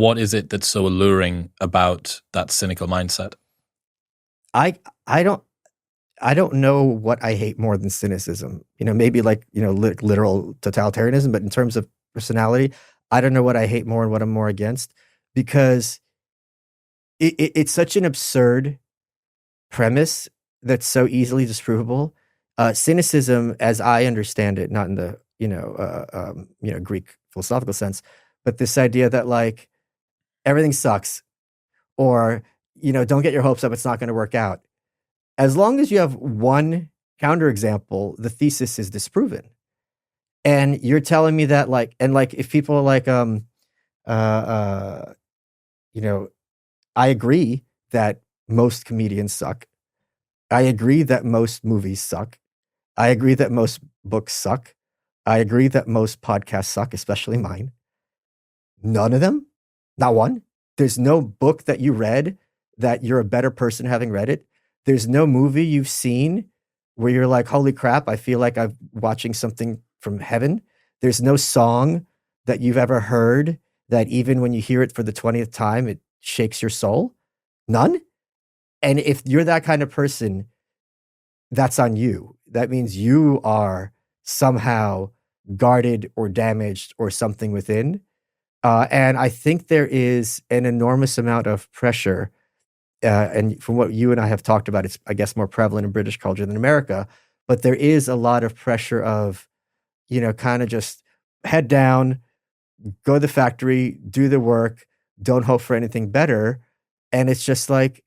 what is it that's so alluring about that cynical mindset? I don't know what I hate more than cynicism. Maybe like, literal totalitarianism, but in terms of personality, I don't know what I hate more and what I'm more against, because it's such an absurd premise that's so easily disprovable. Cynicism, as I understand it, not in the Greek philosophical sense, but this idea that like everything sucks, or don't get your hopes up, it's not going to work out. As long as you have one counterexample, the thesis is disproven. And you're telling me that if people are like, I agree that most comedians suck. I agree that most movies suck. I agree that most books suck. I agree that most podcasts suck, especially mine. None of them? Not one? There's no book that you read that you're a better person having read it. There's no movie you've seen where you're like, holy crap, I feel like I'm watching something from heaven. There's no song that you've ever heard that even when you hear it for the 20th time, it shakes your soul. None. And if you're that kind of person, that's on you. That means you are somehow guarded or damaged or something within. And I think there is an enormous amount of pressure. And from what you and I have talked about, it's, I guess, more prevalent in British culture than America. But there is a lot of pressure of, kind of just head down, go to the factory, do the work, don't hope for anything better. And it's just like,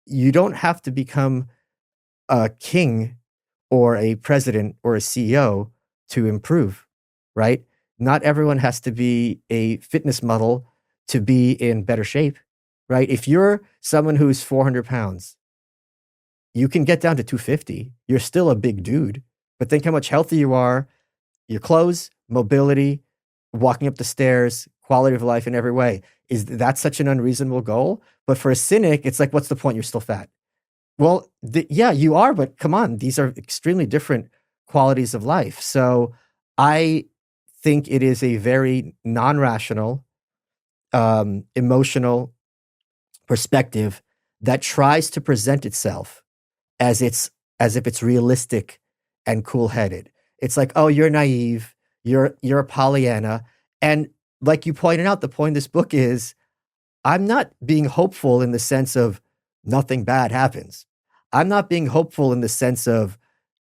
you don't have to become a king or a president or a CEO to improve, right? Not everyone has to be a fitness model to be in better shape, right? If you're someone who's 400 pounds, you can get down to 250. You're still a big dude, but think how much healthier you are. Your clothes, mobility, walking up the stairs, quality of life in every way. Is that such an unreasonable goal? But for a cynic, it's like, what's the point? You're still fat. Well, yeah, you are, but come on, these are extremely different qualities of life. So I think it is a very non-rational, emotional perspective that tries to present itself as if it's realistic and cool-headed. It's like, oh, you're naive, you're a Pollyanna. And like you pointed out, the point of this book is, I'm not being hopeful in the sense of nothing bad happens. I'm not being hopeful in the sense of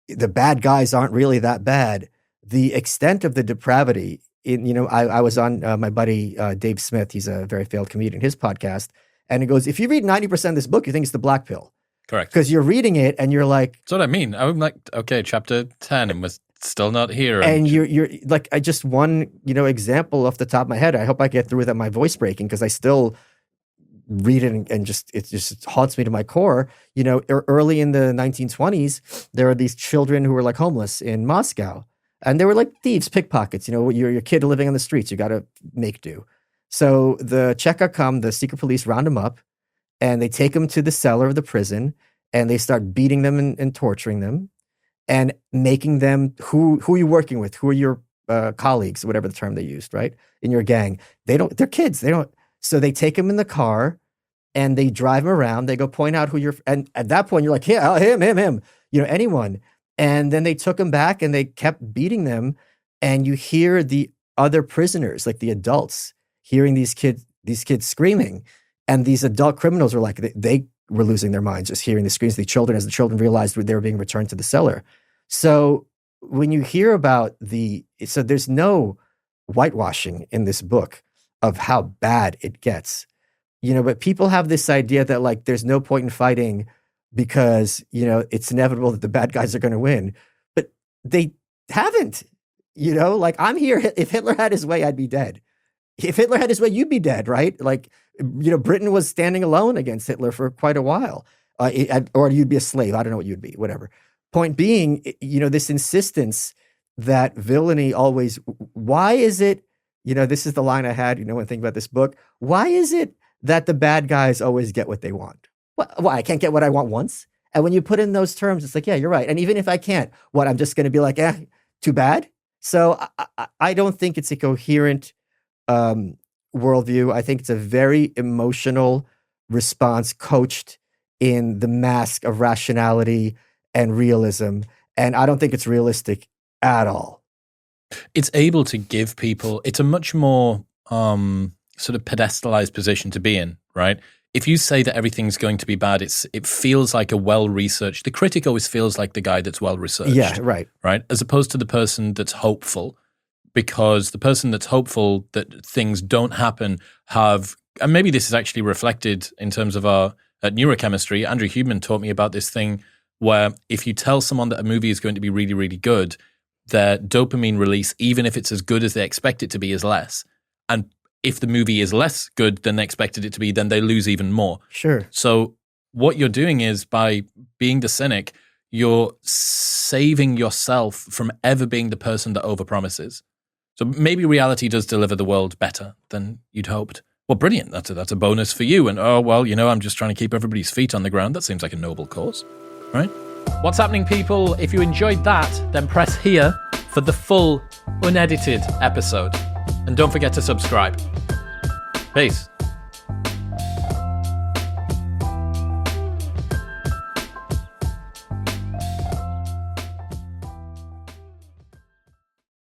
the bad guys aren't really that bad. The extent of the depravity I was on my buddy Dave Smith. He's a very failed comedian, his podcast. And he goes, if you read 90% of this book, you think it's the black pill. Correct. Because you're reading it and you're like. That's what I mean. I'm like, okay, chapter 10 and was still not here. And you're like, I just one, example off the top of my head. I hope I get through without my voice breaking, because I still read it and it just haunts me to my core. Early in the 1920s, there were these children who were like homeless in Moscow, and they were like thieves, pickpockets. You're your kid living on the streets. You got to make do. So the Cheka come, the secret police round them up, and they take them to the cellar of the prison, and they start beating them and torturing them, and making them, who are you working with? Who are your colleagues? Whatever the term they used, right? In your gang. They're kids. So they take them in the car and they drive them around. They go point out who you're, and at that point you're like, yeah, him, anyone. And then they took them back and they kept beating them. And you hear the other prisoners, like the adults, hearing these kids screaming. And these adult criminals were like, they were losing their minds just hearing the screams of the children, as the children realized they were being returned to the cellar. So when you hear about so there's no whitewashing in this book of how bad it gets, but people have this idea that like, there's no point in fighting because, it's inevitable that the bad guys are going to win, but they haven't, like, I'm here. If Hitler had his way, I'd be dead. If Hitler had his way, you'd be dead, right? Like, Britain was standing alone against Hitler for quite a while, or you'd be a slave. I don't know what you'd be, whatever. Point being, this insistence that villainy always, why is it, this is the line I had, when thinking about this book, why is it that the bad guys always get what they want? Why, I can't get what I want once? And when you put in those terms, it's like, yeah, you're right. And even if I can't, I'm just going to be like, too bad? So I don't think it's a coherent worldview. I think it's a very emotional response coached in the mask of rationality and realism. And I don't think it's realistic at all. It's able to give people, it's a much more sort of pedestalized position to be in, right? If you say that everything's going to be bad, it feels like a well-researched, the critic always feels like the guy that's well-researched. Yeah, right. Right? As opposed to the person that's hopeful, because the person that's hopeful that things don't happen have, and maybe this is actually reflected in terms of our neurochemistry. Andrew Huberman taught me about this thing where if you tell someone that a movie is going to be really, really good, their dopamine release, even if it's as good as they expect it to be, is less. And if the movie is less good than they expected it to be, then they lose even more. Sure. So what you're doing is, by being the cynic, you're saving yourself from ever being the person that overpromises. So maybe reality does deliver the world better than you'd hoped. Well, brilliant. That's a bonus for you. And I'm just trying to keep everybody's feet on the ground. That seems like a noble cause, right? What's happening, people? If you enjoyed that, then press here for the full, unedited episode. And don't forget to subscribe. Peace.